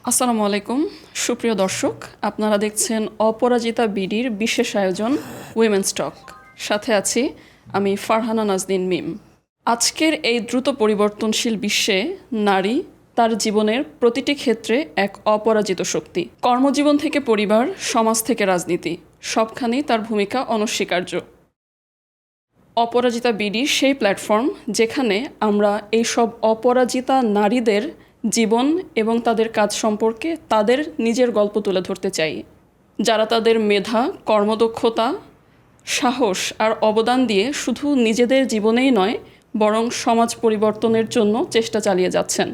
আসসালামু আলাইকুম সুপ্রিয় দর্শক, আপনারা দেখছেন অপরাজিতা বিডির বিশেষ আয়োজন উইমেন্স টক। সাথে আছি আমি ফারহানা নাজনীন মিম। আজকের এই দ্রুত পরিবর্তনশীল বিশ্বে নারী তার জীবনের প্রতিটি ক্ষেত্রে এক অপরাজিত শক্তি। কর্মজীবন থেকে পরিবার, সমাজ থেকে রাজনীতি, সবখানেই তার ভূমিকা অনস্বীকার্য। অপরাজিতা বিডি সেই প্ল্যাটফর্ম যেখানে আমরা এইসব অপরাজিতা নারীদের জীবন এবং তাদের কাজ সম্পর্কে তাদের নিজের গল্প তুলে ধরতে চাই, যারা তাদের মেধা, কর্মদক্ষতা, সাহস আর অবদান দিয়ে শুধু নিজেদের জীবনেই নয় বরং সমাজ পরিবর্তনের জন্য চেষ্টা চালিয়ে যাচ্ছেন।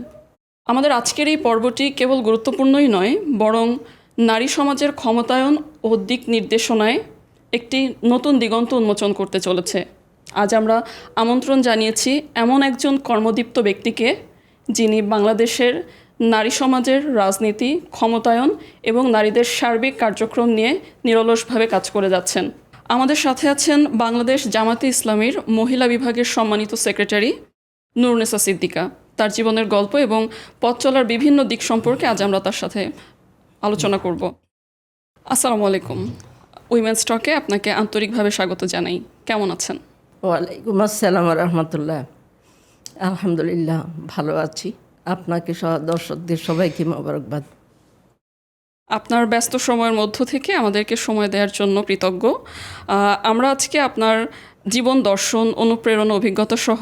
আমাদের আজকের এই পর্বটি কেবল গুরুত্বপূর্ণই নয়, বরং নারী সমাজের ক্ষমতায়ন ও দিক নির্দেশনায় একটি নতুন দিগন্ত উন্মোচন করতে চলেছে। আজ আমরা আমন্ত্রণ জানিয়েছি এমন একজন কর্মদীপ্ত ব্যক্তিকে, যিনি বাংলাদেশের নারী সমাজের রাজনীতি, ক্ষমতায়ন এবং নারীদের সার্বিক কার্যক্রম নিয়ে নিরলসভাবে কাজ করে যাচ্ছেন। আমাদের সাথে আছেন বাংলাদেশ জামাতে ইসলামীর মহিলা বিভাগের সম্মানিত সেক্রেটারি নূরুন্নেসা সিদ্দিকা। তার জীবনের গল্প এবং পথ চলার বিভিন্ন দিক সম্পর্কে আজ আমরা তার সাথে আলোচনা করব। আসসালামু আলাইকুম। উইমেন্স টকে আপনাকে আন্তরিকভাবে স্বাগত জানাই। কেমন আছেন? ওয়ালাইকুম আসসালাম রহমতুল্লাহ। আলহামদুলিল্লাহ ভালো আছি। আপনাকে সহ দর্শকদের সবাইকে মোবারকবাদ। আপনার ব্যস্ত সময়ের মধ্য থেকে আমাদেরকে সময় দেওয়ার জন্য কৃতজ্ঞ। আমরা আজকে আপনার জীবন দর্শন, অনুপ্রেরণা, অভিজ্ঞতা সহ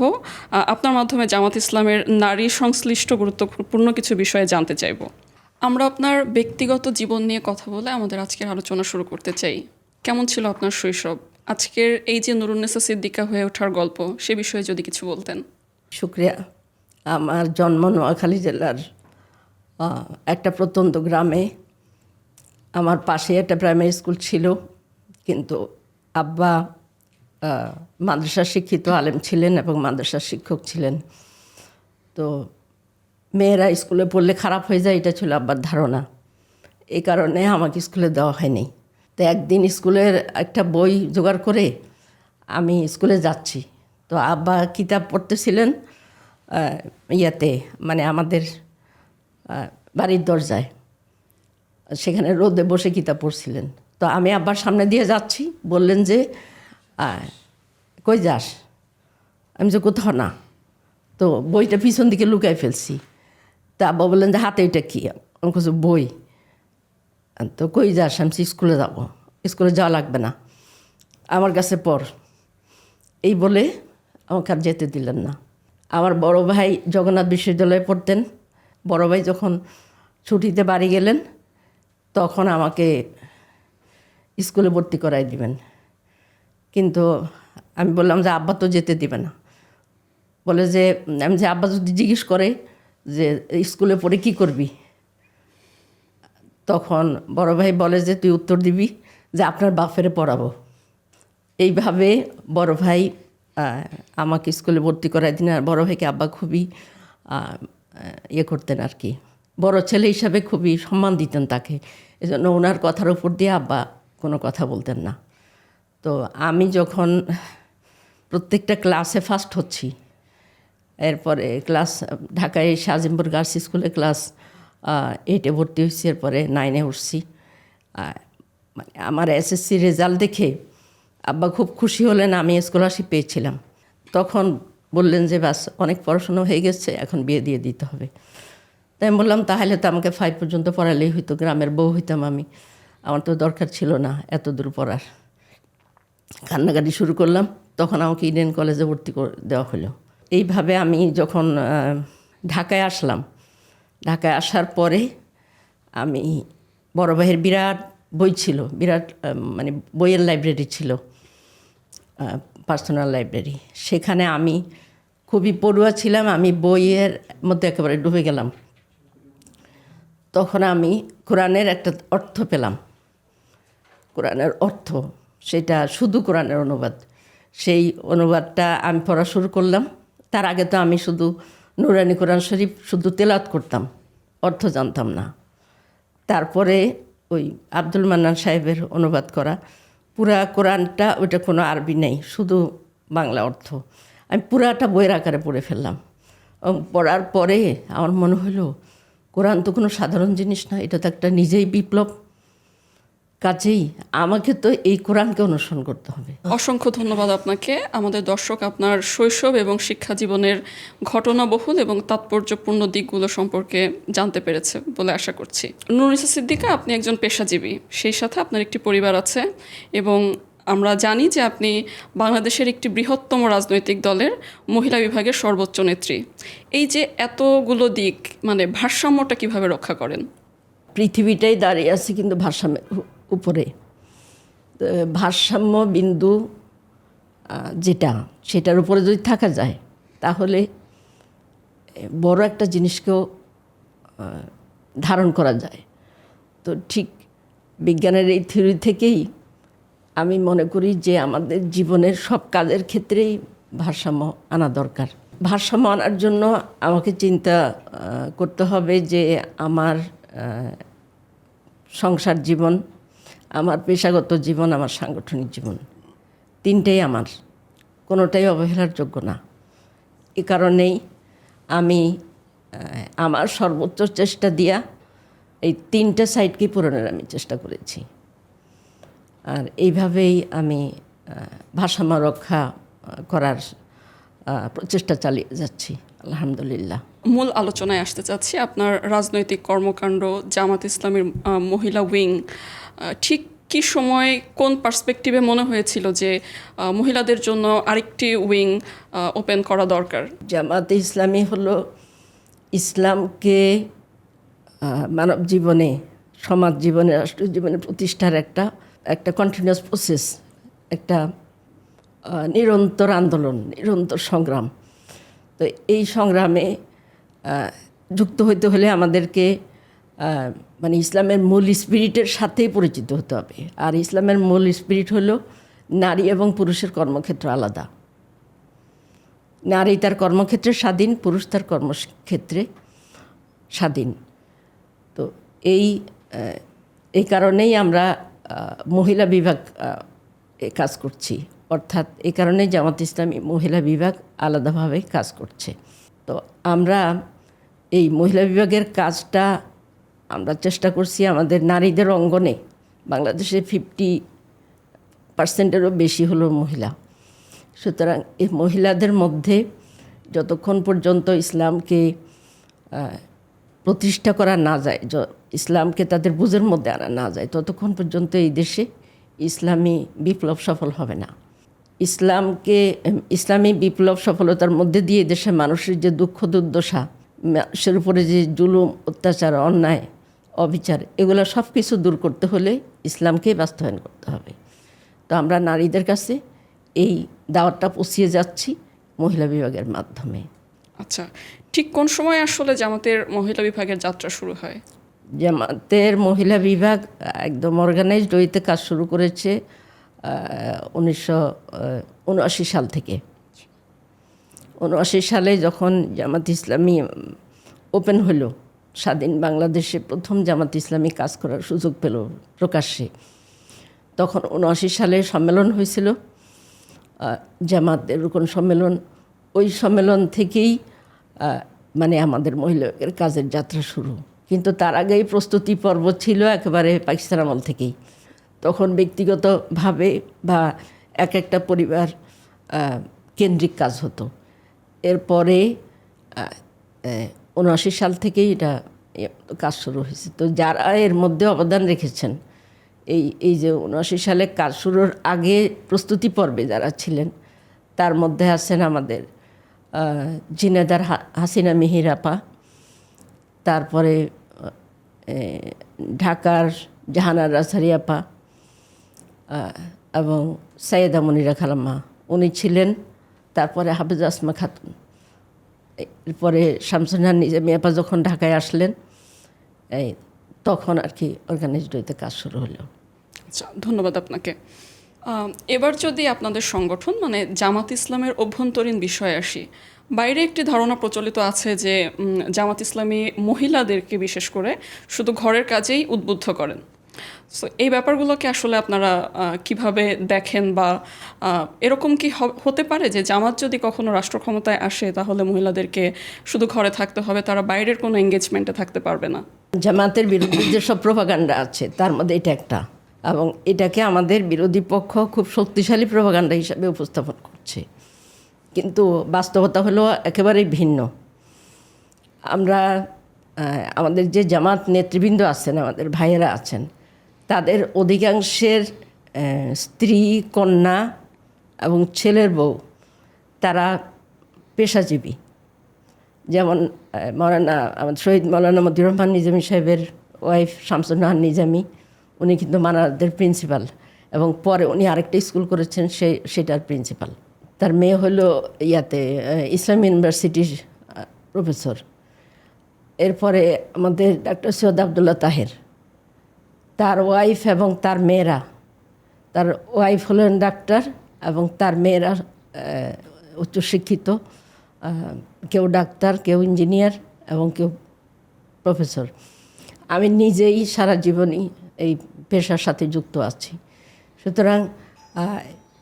আপনার মাধ্যমে জামাত ইসলামের নারী সংশ্লিষ্ট গুরুত্বপূর্ণ কিছু বিষয়ে জানতে চাইব। আমরা আপনার ব্যক্তিগত জীবন নিয়ে কথা বলে আমাদের আজকের আলোচনা শুরু করতে চাই। কেমন ছিল আপনার শৈশব? আজকের এই যে নূরুন্নেসা সিদ্দিকা হয়ে ওঠার গল্প, সে বিষয়ে যদি কিছু বলতেন। শুক্রিয়া। আমার জন্ম নোয়াখালী জেলার একটা প্রত্যন্ত গ্রামে। আমার পাশে একটা প্রাইমারি স্কুল ছিল, কিন্তু আব্বা মাদ্রাসার শিক্ষিত আলেম ছিলেন এবং মাদ্রাসার শিক্ষক ছিলেন। তো মেয়েরা স্কুলে পড়লে খারাপ হয়ে যায়, এটা ছিল আব্বার ধারণা। এই কারণে আমাকে স্কুলে দেওয়া হয়নি। তো একদিন স্কুলের একটা বই জোগাড় করে আমি স্কুলে যাচ্ছি। তো আব্বা কিতাব পড়তেছিলেন ইয়াতে, মানে আমাদের বাড়ির দরজায়, সেখানে রোদে বসে কিতাব পড়ছিলেন। তো আমি আব্বার সামনে দিয়ে যাচ্ছি, বললেন যে কই যাস? আমি যে কোথাও না। তো বইটা পিছন দিকে লুকাই ফেলছি। তা আব্বা বললেন যে হাতে এটা কী? আমি কিছু বই। তো কই যাস? আমি স্কুলে যাব। স্কুলে যাওয়া লাগবে না, আমার কাছে পড়। এই বলে আমাকে আর যেতে দিলেন না। আমার বড় ভাই জগন্নাথ বিশ্ববিদ্যালয়ে পড়তেন। বড় ভাই যখন ছুটিতে বাড়ি গেলেন, তখন আমাকে স্কুলে ভর্তি করাই দিবেন। কিন্তু আমি বললাম যে আব্বা তো যেতে দিবে না। বলে যে, আমি যে আব্বা যদি জিজ্ঞেস করে যে স্কুলে পড়ে কি করবি, তখন বড় ভাই বলে যে তুই উত্তর দিবি যে আপনার বাপেরে পড়াবো। এইভাবে বড় ভাই আমাকে স্কুলে ভর্তি করাই দিন। আর বড় ভাইকে আব্বা খুবই ইয়ে করতেন আর কি, বড় ছেলে হিসাবে খুবই সম্মান দিতেন তাকে। এই জন্য ওনার কথার উপর দিয়ে আব্বা কোনো কথা বলতেন না। তো আমি যখন প্রত্যেকটা ক্লাসে ফার্স্ট হচ্ছি, এরপরে ক্লাস ঢাকায় শাজিমপুর গার্লস স্কুলে ক্লাস 8-এ ভর্তি হয়েছি, এরপরে 9-এ উঠছি। মানে আমার এসএসসি রেজাল্ট দেখে আব্বা খুব খুশি হলেন, আমি স্কলারশিপ পেয়েছিলাম। তখন বললেন যে বাস অনেক পড়াশোনা হয়ে গেছে, এখন বিয়ে দিয়ে দিতে হবে। তাই আমি বললাম তাহলে তো আমাকে 5 পর্যন্ত পড়ালেই হইতো, গ্রামের বউ হইতাম আমি, আমার তো দরকার ছিল না এত দূর পড়ার। কান্নাকাটি শুরু করলাম, তখন আমাকে ইডেন কলেজে ভর্তি করে দেওয়া হলো। এইভাবে আমি যখন ঢাকায় আসলাম, ঢাকায় আসার পরে আমি বড় ভাইয়ের বিরাট বই ছিল, বিরাট মানে বইয়ের লাইব্রেরি ছিল, পার্সোনাল লাইব্রেরি। সেখানে আমি খুবই পড়ুয়া ছিলাম, আমি বইয়ের মধ্যে একেবারে ডুবে গেলাম। তখন আমি কোরআনের একটা অর্থ পেলাম, কোরআনের অর্থ, সেটা শুধু কোরআনের অনুবাদ। সেই অনুবাদটা আমি পড়া শুরু করলাম। তার আগে তো আমি শুধু নুরানি কোরআন শরীফ শুধু তেলাওয়াত করতাম, অর্থ জানতাম না। তারপরে ওই আব্দুল মান্নান সাহেবের অনুবাদ করা পুরা কোরআনটা, ওইটা কোনো আরবি নেই, শুধু বাংলা অর্থ, আমি পুরাটা বইয়ের আকারে পড়ে ফেললাম। পড়ার পরে আমার মনে হলো কোরআন তো কোনো সাধারণ জিনিস না, এটা তো একটা নিজেই বিপ্লব। কাজেই আমাকে তো এই কোরআনকে অনুসরণ করতে হবে। অসংখ্য ধন্যবাদ আপনাকে। আমাদের দর্শক আপনার শৈশব এবং শিক্ষা জীবনের ঘটনাবহুল এবং তাৎপর্যপূর্ণ দিকগুলো সম্পর্কে জানতে পেরেছে বলে আশা করছি। নুরুন্নিসা সিদ্দিকা, আপনি একজন পেশাজীবী, সেই সাথে আপনার একটি পরিবার আছে এবং আমরা জানি যে আপনি বাংলাদেশের একটি বৃহত্তম রাজনৈতিক দলের মহিলা বিভাগের সর্বোচ্চ নেত্রী। এই যে এতগুলো দিক, মানে ভারসাম্যটা কিভাবে রক্ষা করেন? পৃথিবীটাই দাঁড়িয়ে আছে কিন্তু ভারসাম্যের উপরে। তো ভারসাম্য বিন্দু যেটা, সেটার উপরে যদি থাকা যায় তাহলে বড় একটা জিনিসকেও ধারণ করা যায়। তো ঠিক বিজ্ঞানের এই থিওরি থেকেই আমি মনে করি যে আমাদের জীবনের সব কাজের ক্ষেত্রেই ভারসাম্য আনা দরকার। ভারসাম্য আনার জন্য আমাকে চিন্তা করতে হবে যে আমার সংসার জীবন, আমার পেশাগত জীবন, আমার সাংগঠনিক জীবন, তিনটেই আমার, কোনোটাই অবহেলার যোগ্য না। এ কারণেই আমি আমার সর্বোচ্চ চেষ্টা দিয়া এই তিনটে সাইডকে পূরণের আমি চেষ্টা করেছি। আর এইভাবেই আমি ভারসাম্য রক্ষা করার প্রচেষ্টা চালিয়ে যাচ্ছি, আলহামদুলিল্লাহ। মূল আলোচনায় আসতে চাচ্ছি। আপনার রাজনৈতিক কর্মকাণ্ড, জামাত ইসলামীর মহিলা উইং, ঠিক কী সময় কোন পার্সপেক্টিভে মনে হয়েছিল যে মহিলাদের জন্য আরেকটি উইং ওপেন করা দরকার? জামাতে ইসলামী হলো ইসলামকে মানব জীবনে, সমাজ জীবনে, রাষ্ট্র জীবনে প্রতিষ্ঠার একটা কন্টিনিউয়াস প্রসেস, একটা নিরন্তর আন্দোলন, নিরন্তর সংগ্রাম। তো এই সংগ্রামে যুক্ত হইতে হলে আমাদেরকে মানে ইসলামের মূল স্পিরিটের সাথেই পরিচিত হতে হবে। আর ইসলামের মূল স্পিরিট হলো নারী এবং পুরুষের কর্মক্ষেত্র আলাদা। নারী তার কর্মক্ষেত্রে স্বাধীন, পুরুষ তার কর্মক্ষেত্রে স্বাধীন। তো এই কারণেই আমরা মহিলা বিভাগ কাজ করছি, অর্থাৎ এই কারণে জামাত ইসলামী মহিলা বিভাগ আলাদাভাবে কাজ করছে। তো আমরা এই মহিলা বিভাগের কাজটা আমরা চেষ্টা করছি আমাদের নারীদের অঙ্গনে। বাংলাদেশে 50%-এরও বেশি হলো মহিলা। সুতরাং এই মহিলাদের মধ্যে যতক্ষণ পর্যন্ত ইসলামকে প্রতিষ্ঠা করা না যায়, ইসলামকে তাদের বুঝের মধ্যে আনা না যায়, ততক্ষণ পর্যন্ত এই দেশে ইসলামী বিপ্লব সফল হবে না। ইসলামী বিপ্লব সফলতার মধ্যে দিয়ে দেশের মানুষের যে দুঃখ দুর্দশা, মানুষের উপরে যে জুলুম, অত্যাচার, অন্যায়, অবিচার, এগুলো সব কিছু দূর করতে হলে ইসলামকেই বাস্তবায়ন করতে হবে। তো আমরা নারীদের কাছে এই দাওয়াতটা পৌঁছিয়ে যাচ্ছি মহিলা বিভাগের মাধ্যমে। আচ্ছা, ঠিক কোন সময় আসলে জামাতের মহিলা বিভাগের যাত্রা শুরু হয়? জামাতের মহিলা বিভাগ একদম অর্গানাইজড ওয়েতে কাজ শুরু করেছে 1979 সাল থেকে। 1979 সালে যখন জামাত ইসলামী ওপেন হলো, স্বাধীন বাংলাদেশে প্রথম জামাত ইসলামী কাজ করার সুযোগ পেল প্রকাশ্যে, তখন 79 সালে সম্মেলন হয়েছিল, জামাতের রুকন সম্মেলন। ওই সম্মেলন থেকেই মানে আমাদের মহিলাদের কাজের যাত্রা শুরু। কিন্তু তার আগেই প্রস্তুতি পর্ব ছিল একেবারে পাকিস্তান আমল থেকেই। তখন ব্যক্তিগতভাবে বা একটা পরিবার কেন্দ্রিক কাজ হতো। এরপরে 79 সাল থেকেই এটা কাজ শুরু হয়েছে। তো যারা এর মধ্যে অবদান রেখেছেন, এই যে 79 সালে কাজ শুরুর আগে প্রস্তুতি পর্বে যারা ছিলেন, তার মধ্যে আছেন আমাদের জিনেদার হাসিনা মিহির আপা, তারপরে ঢাকার জাহানার রাজহারি আপা এবং সাইয়েদা মনিরা খালাম্মা, উনি ছিলেন। তারপরে হাফেজা আসমা খাতুন, এরপরে শামসুন্নাহার নিজামী আপা যখন ঢাকায় আসলেন, তখন আর কি অর্গানাইজড হইতে কাজ শুরু হলো। আচ্ছা, ধন্যবাদ আপনাকে। এবার যদি আপনাদের সংগঠন মানে জামাত ইসলামের অভ্যন্তরীণ বিষয়ে আসি, বাইরে একটি ধারণা প্রচলিত আছে যে জামাত ইসলামী মহিলাদেরকে বিশেষ করে শুধু ঘরের কাজেই উদ্বুদ্ধ করেন। সো এই ব্যাপারগুলোকে আসলে আপনারা কিভাবে দেখেন, বা এরকম কি হতে পারে যে জামাত যদি কখনো রাষ্ট্র ক্ষমতায় আসে তাহলে মহিলাদেরকে শুধু ঘরে থাকতে হবে, তারা বাইরের কোনো এঙ্গেজমেন্টে থাকতে পারবে না? জামাতের বিরুদ্ধে যেসব প্রোপাগান্ডা আছে তার মধ্যে এটা একটা, এবং এটাকে আমাদের বিরোধী পক্ষ খুব শক্তিশালী প্রোপাগান্ডা হিসাবে উপস্থাপন করছে, কিন্তু বাস্তবতা হলো একেবারেই ভিন্ন। আমরা আমাদের যে জামাত নেতৃবৃন্দ আছেন, আমাদের ভাইয়েরা আছেন, তাদের অধিকাংশের স্ত্রী, কন্যা এবং ছেলের বউ তারা পেশাজীবী। যেমন আমাদের শহীদ মৌলানা মতিউর রহমান নিজামী সাহেবের ওয়াইফ শামসুন্নাহার নিজামী, উনি কিন্তু মানারদের প্রিন্সিপাল, এবং পরে উনি আরেকটা স্কুল করেছেন সেটার প্রিন্সিপাল। তার মেয়ে হলো ইসলাম ইউনিভার্সিটির প্রফেসর। এরপরে আমাদের ডাক্তার সৈয়দ আবদুল্লাহ তাহের, তার ওয়াইফ এবং তার মেয়েরা, তার ওয়াইফ হলেন ডাক্তার এবং তার মেয়েরা উচ্চশিক্ষিত, কেউ ডাক্তার, কেউ ইঞ্জিনিয়ার এবং কেউ প্রফেসর। আমি নিজেই সারা জীবনই এই পেশার সাথে যুক্ত আছি। সুতরাং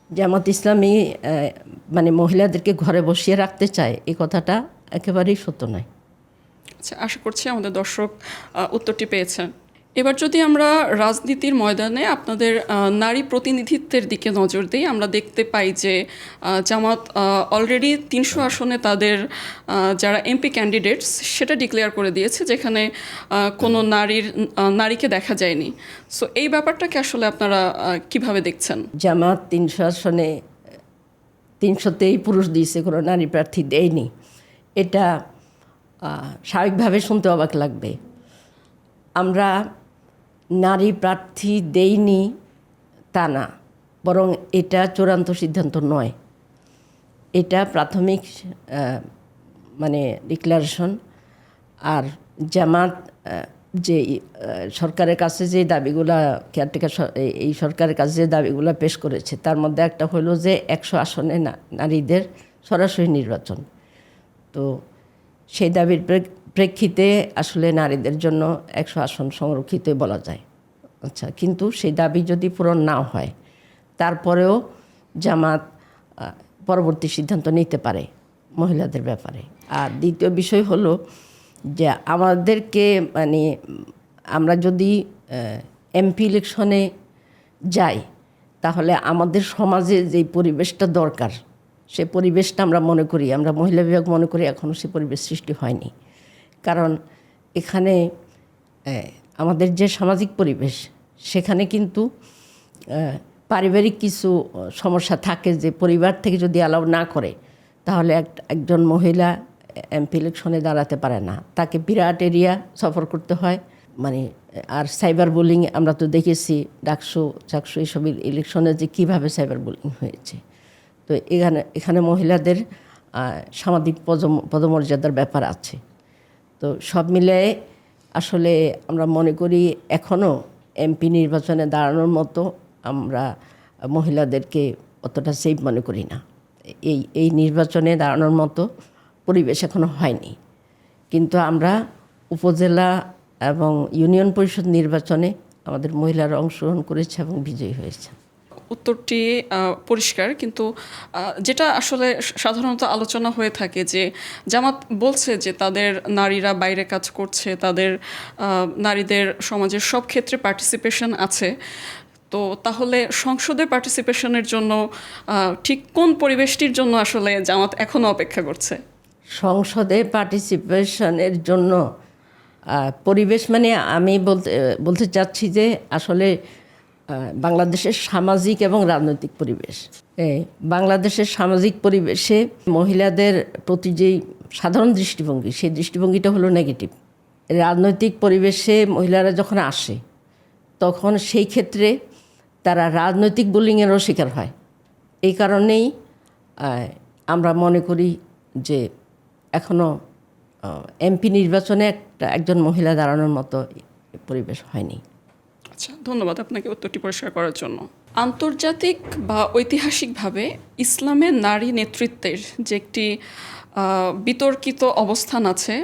জামাত ইসলামী মানে মহিলাদেরকে ঘরে বসিয়ে রাখতে চায়, এই কথাটা একেবারেই সত্য নয়। আচ্ছা, আশা করছি আমাদের দর্শক উত্তরটি পেয়েছেন। এবার যদি আমরা রাজনীতির ময়দানে আপনাদের নারী প্রতিনিধিত্বের দিকে নজর দিই, আমরা দেখতে পাই যে জামাত অলরেডি 300 আসনে তাদের যারা এমপি ক্যান্ডিডেটস সেটা ডিক্লেয়ার করে দিয়েছে, যেখানে কোনো নারীকে দেখা যায়নি। সো এই ব্যাপারটাকে আসলে আপনারা কিভাবে দেখছেন? জামাত 300 আসনে 300তেই পুরুষ দিয়েছে, কোনো নারী প্রার্থী দেয়নি। এটা স্বাভাবিকভাবে শুনতে অবাক লাগবে। আমরা নারী প্রার্থী দেইনি তা না, বরং এটা চূড়ান্ত সিদ্ধান্ত নয়, এটা প্রাথমিক মানে ডিক্লারেশন। আর জামাত যে সরকারের কাছে যে দাবিগুলা, কেয়ারটেকার এই সরকারের কাছে যে দাবিগুলা পেশ করেছে, তার মধ্যে একটা হলো যে 100 আসনে নারীদের সরাসরি নির্বাচন। তো সেই দাবির প্রেক্ষিতে আসলে নারীদের জন্য 100 আসন সংরক্ষিতই বলা যায়। আচ্ছা, কিন্তু সেই দাবি যদি পূরণ না হয়, তারপরেও জামাত পরবর্তী সিদ্ধান্ত নিতে পারে মহিলাদের ব্যাপারে। আর দ্বিতীয় বিষয় হলো যে আমাদেরকে মানে আমরা যদি এমপি ইলেকশনে যাই, তাহলে আমাদের সমাজে যেই পরিবেশটা দরকার, সে পরিবেশটা আমরা মহিলা বিভাগ মনে করি এখনও সে পরিবেশ সৃষ্টি হয়নি। কারণ এখানে আমাদের যে সামাজিক পরিবেশ, সেখানে কিন্তু পারিবারিক কিছু সমস্যা থাকে, যে পরিবার থেকে যদি অ্যালাউ না করে তাহলে একজন মহিলা এমপি ইলেকশনে দাঁড়াতে পারে না, তাকে বিরাট এরিয়া সফর করতে হয়। মানে আর সাইবার বুলিং আমরা তো দেখেছি, ডাকসু চাকসু এইসব ইলেকশনে যে কীভাবে সাইবার বুলিং হয়েছে। তো এখানে মহিলাদের সামাজিক পদমর্যাদার ব্যাপার আছে। তো সব মিলে আসলে আমরা মনে করি এখনও এমপি নির্বাচনে দাঁড়ানোর মতো আমরা মহিলাদেরকে অতটা সেফ মনে করি না। এই নির্বাচনে দাঁড়ানোর মতো পরিবেশ এখনও হয়নি। কিন্তু আমরা উপজেলা এবং ইউনিয়ন পরিষদ নির্বাচনে আমাদের মহিলারা অংশগ্রহণ করেছে এবং বিজয়ী হয়েছে। উত্তরটি পরিষ্কার, কিন্তু যেটা আসলে সাধারণত আলোচনা হয়ে থাকে যে জামাত বলছে যে তাদের নারীরা বাইরে কাজ করছে, তাদের নারীদের সমাজের সব ক্ষেত্রে পার্টিসিপেশন আছে। তো তাহলে সংসদে পার্টিসিপেশনের জন্য ঠিক কোন পরিবেশটির জন্য আসলে জামাত এখনও অপেক্ষা করছে? সংসদে পার্টিসিপেশনের জন্য পরিবেশ মানে আমি বলতে চাচ্ছি যে আসলে বাংলাদেশের সামাজিক এবং রাজনৈতিক পরিবেশ, বাংলাদেশের সামাজিক পরিবেশে মহিলাদের প্রতি যেই সাধারণ দৃষ্টিভঙ্গি, সেই দৃষ্টিভঙ্গিটা হলো নেগেটিভ। রাজনৈতিক পরিবেশে মহিলারা যখন আসে, তখন সেই ক্ষেত্রে তারা রাজনৈতিক বুলিংয়েরও শিকার হয়। এই কারণেই আমরা মনে করি যে এখনও এমপি নির্বাচনে একজন মহিলা দাঁড়ানোর মতো পরিবেশ হয়নি। আচ্ছা, ধন্যবাদ আপনাকে উত্তরটি পরিষ্কার করার জন্য। আন্তর্জাতিক বা ঐতিহাসিকভাবে ইসলামের নারী নেতৃত্বের যে একটি বিতর্কিত অবস্থান আছে,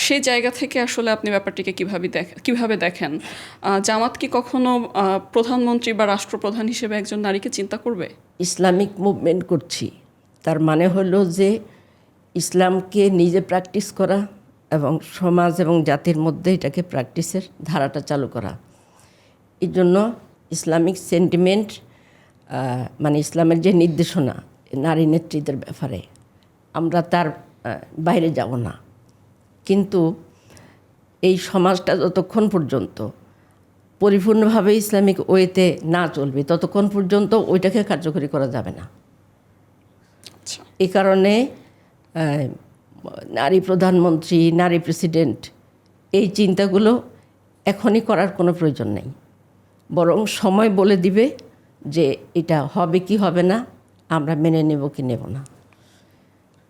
সেই জায়গা থেকে আসলে আপনি ব্যাপারটিকে কিভাবে দেখেন? জামাত কি কখনো প্রধানমন্ত্রী বা রাষ্ট্রপ্রধান হিসেবে একজন নারীকে চিন্তা করবে? ইসলামিক মুভমেন্ট করছি, তার মানে হলো যে ইসলামকে নিজে প্র্যাকটিস করা এবং সমাজ এবং জাতির মধ্যে এটাকে প্র্যাকটিসের ধারাটা চালু করা। এই জন্য ইসলামিক সেন্টিমেন্ট মানে ইসলামের যে নির্দেশনা নারী নেতৃত্বের ব্যাপারে আমরা তার বাইরে যাব না। কিন্তু এই সমাজটা যতক্ষণ পর্যন্ত পরিপূর্ণভাবে ইসলামিক ওয়েতে না চলবে ততক্ষণ পর্যন্ত ওইটাকে কার্যকরী করা যাবে না। এই কারণে নারী প্রধানমন্ত্রী, নারী প্রেসিডেন্ট, এই চিন্তাগুলো এখনই করার কোনো প্রয়োজন নেই। বরং সময় বলে দিবে যে এটা হবে কি হবে না, আমরা মেনে নেব কি নেব না।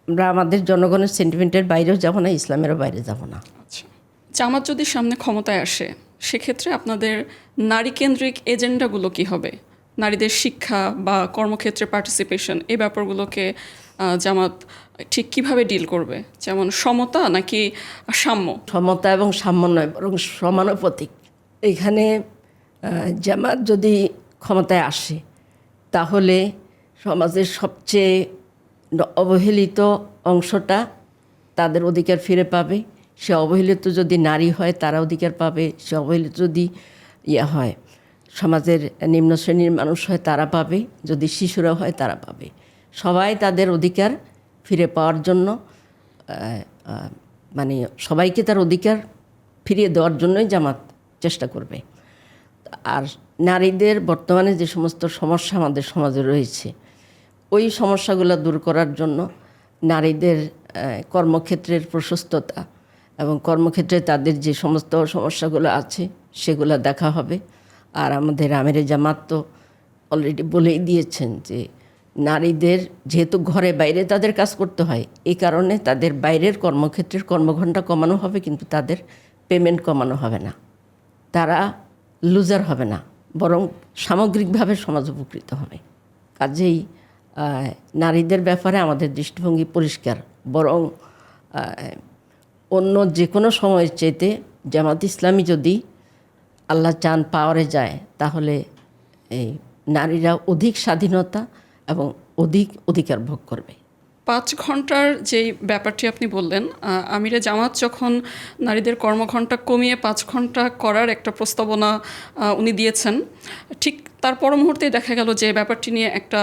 আমরা আমাদের জনগণের সেন্টিমেন্টের বাইরেও যাব না, ইসলামেরও বাইরে যাব না। আচ্ছা, জামাত যদি সামনে ক্ষমতায় আসে, সেক্ষেত্রে আপনাদের নারী কেন্দ্রিক এজেন্ডাগুলো কি হবে? নারীদের শিক্ষা বা কর্মক্ষেত্রে পার্টিসিপেশন, এই ব্যাপারগুলোকে জামাত ঠিক কিভাবে ডিল করবে? যেমন সমতা নাকি সাম্য? সমতা এবং সাম্য নয়, বরং সমানুপাতিক। এখানে জামাত যদি ক্ষমতায় আসে তাহলে সমাজের সবচেয়ে অবহেলিত অংশটা তাদের অধিকার ফিরে পাবে। সে অবহেলিত যদি নারী হয় তারা অধিকার পাবে, সে অবহেলিত যদি হয় সমাজের নিম্ন শ্রেণীর মানুষ হয় তারা পাবে, যদি শিশুরা হয় তারা পাবে। সবাই তাদের অধিকার ফিরে পাওয়ার জন্য মানে সবাইকে তার অধিকার ফিরিয়ে দেওয়ার জন্যই জামাত চেষ্টা করবে। আর নারীদের বর্তমানে যে সমস্ত সমস্যা আমাদের সমাজে রয়েছে, ওই সমস্যাগুলো দূর করার জন্য নারীদের কর্মক্ষেত্রের প্রশস্ততা এবং কর্মক্ষেত্রে তাদের যে সমস্ত সমস্যাগুলো আছে সেগুলো দেখা হবে। আর আমাদের আমিরে জামাত তো অলরেডি বলেই দিয়েছেন যে নারীদের যেহেতু ঘরে বাইরে তাদের কাজ করতে হয়, এই কারণে তাদের বাইরের কর্মক্ষেত্রের কর্মঘণ্টা কমানো হবে, কিন্তু তাদের পেমেন্ট কমানো হবে না। তারা লুজার হবে না, বরং সামগ্রিকভাবে সমাজ উপকৃত হবে। কাজেই নারীদের ব্যাপারে আমাদের দৃষ্টিভঙ্গি পরিষ্কার। বরং অন্য যে কোনো সময়ের চাইতে জামাত ইসলামী যদি আল্লাহ চান পাওয়ারে যায়, তাহলে এই নারীরা অধিক স্বাধীনতা এবং অধিক অধিকার ভোগ করবে। 5 ঘন্টার যেই ব্যাপারটি আপনি বললেন, আমিরে জামাত যখন নারীদের কর্মঘণ্টা কমিয়ে 5 ঘন্টা করার একটা প্রস্তাবনা উনি দিয়েছেন, ঠিক তার পর মুহূর্তেই দেখা গেল যে ব্যাপারটি নিয়ে একটা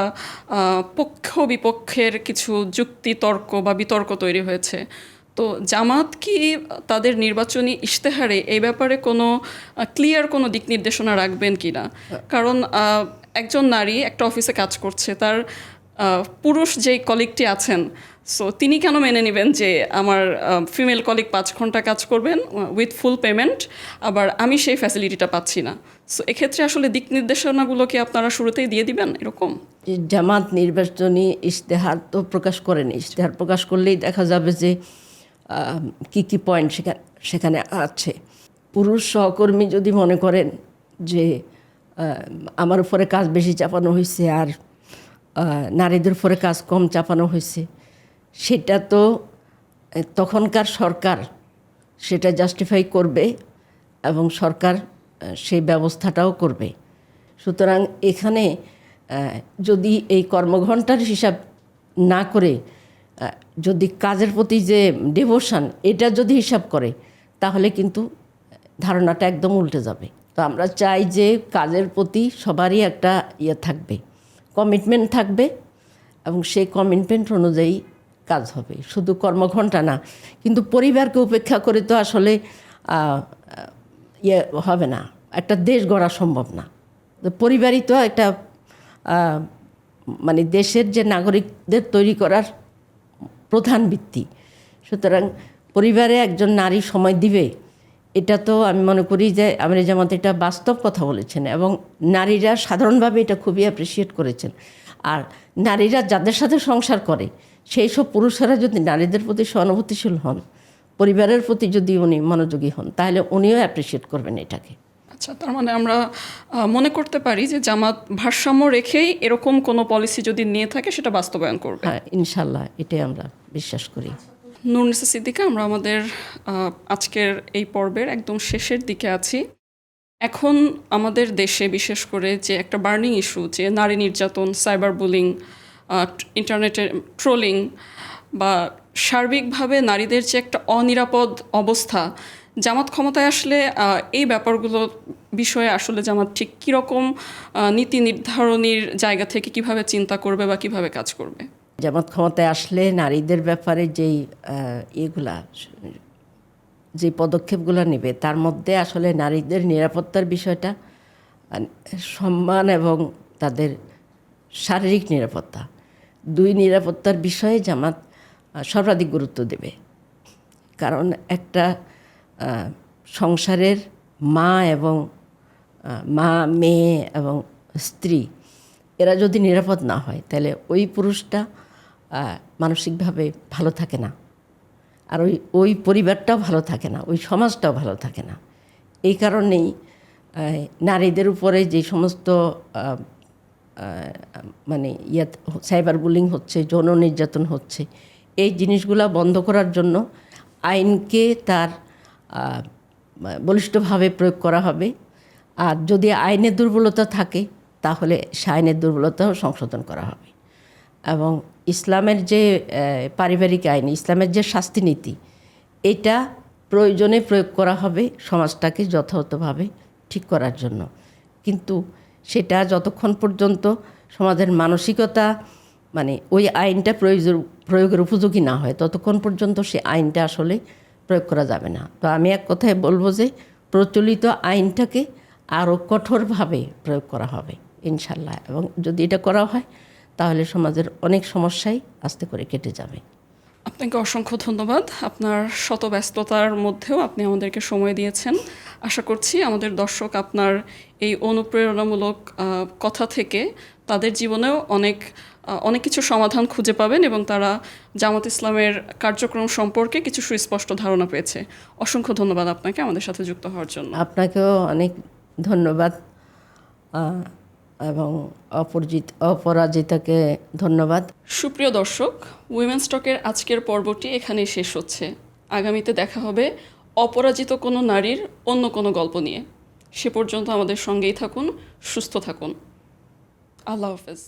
পক্ষ বিপক্ষের কিছু যুক্তি তর্ক বা বিতর্ক তৈরি হয়েছে। তো জামাত কি তাদের নির্বাচনী ইশতেহারে এই ব্যাপারে কোনো ক্লিয়ার কোনো দিক নির্দেশনা রাখবেন কি না? কারণ একজন নারী একটা অফিসে কাজ করছে, তার পুরুষ যেই কলিগটি আছেন, সো তিনি কেন মেনে নেবেন যে আমার ফিমেল কলিগ 5 ঘন্টা কাজ করবেন উইথ ফুল পেমেন্ট, আবার আমি সেই ফ্যাসিলিটিটা পাচ্ছি না? সো এক্ষেত্রে আসলে দিক নির্দেশনাগুলো কি আপনারা শুরুতেই দিয়ে দিবেন এরকম? জামাত নির্বাচনী ইশতেহার তো প্রকাশ করেনি। ইশতেহার প্রকাশ করলেই দেখা যাবে যে কি কি পয়েন্ট সেখানে আছে। পুরুষ সহকর্মী যদি মনে করেন যে আমার উপরে কাজ বেশি চাপানো হয়েছে আর নারীদের উপরে কাজ কম চাপানো হয়েছে, সেটা তো তখনকার সরকার সেটা জাস্টিফাই করবে এবং সরকার সেই ব্যবস্থাটাও করবে। সুতরাং এখানে যদি এই কর্মঘণ্টার হিসাব না করে যদি কাজের প্রতি যে ডিভোশন এটা যদি হিসাব করে, তাহলে কিন্তু ধারণাটা একদম উল্টে যাবে। তো আমরা চাই যে কাজের প্রতি সবারই একটা থাকবে, কমিটমেন্ট থাকবে, এবং সেই কমিটমেন্ট অনুযায়ী কাজ হবে, শুধু কর্মঘণ্টা না। কিন্তু পরিবারকে উপেক্ষা করে তো আসলে হবে না, একটা দেশ গড়া সম্ভব না। তো পরিবারই তো একটা মানে দেশের যে নাগরিকদের তৈরি করার প্রধান ভিত্তি। সুতরাং পরিবারে একজন নারী সময় দিবে, এটা তো আমি মনে করি যে আমিরে জামাত এটা বাস্তব কথা বলেছেন, এবং নারীরা সাধারণভাবে এটা খুবই অ্যাপ্রিসিয়েট করেছেন। আর নারীরা যাদের সাথে সংসার করে সেই সব পুরুষেরা যদি নারীদের প্রতি সহানুভূতিশীল হন, পরিবারের প্রতি যদি উনি মনোযোগী হন, তাহলে উনিও অ্যাপ্রিসিয়েট করবেন এটাকে। আচ্ছা, তার মানে আমরা মনে করতে পারি যে জামাত ভারসাম্য রেখেই এরকম কোনো পলিসি যদি নিয়ে থাকে সেটা বাস্তবায়ন করবে। হ্যাঁ, ইনশাল্লাহ এটাই আমরা বিশ্বাস করি। নূরনিসা সিদ্দিকা, আমরা আমাদের আজকের এই পর্বের একদম শেষের দিকে আছি। এখন আমাদের দেশে বিশেষ করে যে একটা বার্নিং ইস্যু, যে নারী নির্যাতন, সাইবার বুলিং, ইন্টারনেটের ট্রোলিং বা সার্বিকভাবে নারীদের যে একটা অনিরাপদ অবস্থা, জামাত ক্ষমতায় আসলে এই ব্যাপারগুলো বিষয়ে আসলে জামাত ঠিক কীরকম নীতি নির্ধারণীর জায়গা থেকে কিভাবে চিন্তা করবে বা কিভাবে কাজ করবে? জামাত ক্ষমতায় আসলে নারীদের ব্যাপারে যেই এগুলা যে পদক্ষেপগুলো নেবে তার মধ্যে আসলে নারীদের নিরাপত্তার বিষয়টা, সম্মান এবং তাদের শারীরিক নিরাপত্তা, দুই নিরাপত্তার বিষয়ে জামাত সর্বাধিক গুরুত্ব দেবে। কারণ একটা সংসারের মা এবং মা, মেয়ে এবং স্ত্রী এরা যদি নিরাপদ না হয় তাহলে ওই পুরুষটা মানসিকভাবে ভালো থাকে না, আর ওই পরিবারটাও ভালো থাকে না, ওই সমাজটাও ভালো থাকে না। এই কারণেই নারীদের উপরে যে সমস্ত মানে সাইবার বুলিং হচ্ছে, যৌন নির্যাতন হচ্ছে, এই জিনিসগুলো বন্ধ করার জন্য আইনকে তার বলিষ্ঠভাবে প্রয়োগ করা হবে। আর যদি আইনের দুর্বলতা থাকে তাহলে সে আইনের দুর্বলতাও সংশোধন করা হবে। এবং ইসলামের যে পারিবারিক আইন, ইসলামের যে শাস্তি নীতি, এটা প্রয়োজনে প্রয়োগ করা হবে সমাজটাকে যথাযথভাবে ঠিক করার জন্য। কিন্তু সেটা যতক্ষণ পর্যন্ত সমাজের মানসিকতা মানে ওই আইনটা প্রয়োগের উপযোগী না হয় ততক্ষণ পর্যন্ত সে আইনটা আসলে প্রয়োগ করা যাবে না। তো আমি এক কথায় বলবো যে প্রচলিত আইনটাকে আরও কঠোরভাবে প্রয়োগ করা হবে ইনশাল্লাহ। এবং যদি এটা করা হয় তাহলে সমাজের অনেক সমস্যাই আস্তে করে কেটে যাবে। আপনাকে অসংখ্য ধন্যবাদ। আপনার শত ব্যস্ততার মধ্যেও আপনি আমাদেরকে সময় দিয়েছেন। আশা করছি আমাদের দর্শক আপনার এই অনুপ্রেরণামূলক কথা থেকে তাদের জীবনেও অনেক কিছু সমাধান খুঁজে পাবেন এবং তারা জামাত ইসলামের কার্যক্রম সম্পর্কে কিছু সুস্পষ্ট ধারণা পেয়েছে। অসংখ্য ধন্যবাদ আপনাকে আমাদের সাথে যুক্ত হওয়ার জন্য। আপনাকেও অনেক ধন্যবাদ এবং অপরাজিতাকে ধন্যবাদ। সুপ্রিয় দর্শক, উইমেন্স টকের আজকের পর্বটি এখানেই শেষ হচ্ছে। আগামীতে দেখা হবে অপরাজিত কোনো নারীর অন্য কোনো গল্প নিয়ে। সে পর্যন্ত আমাদের সঙ্গেই থাকুন, সুস্থ থাকুন। আল্লাহ হাফেজ।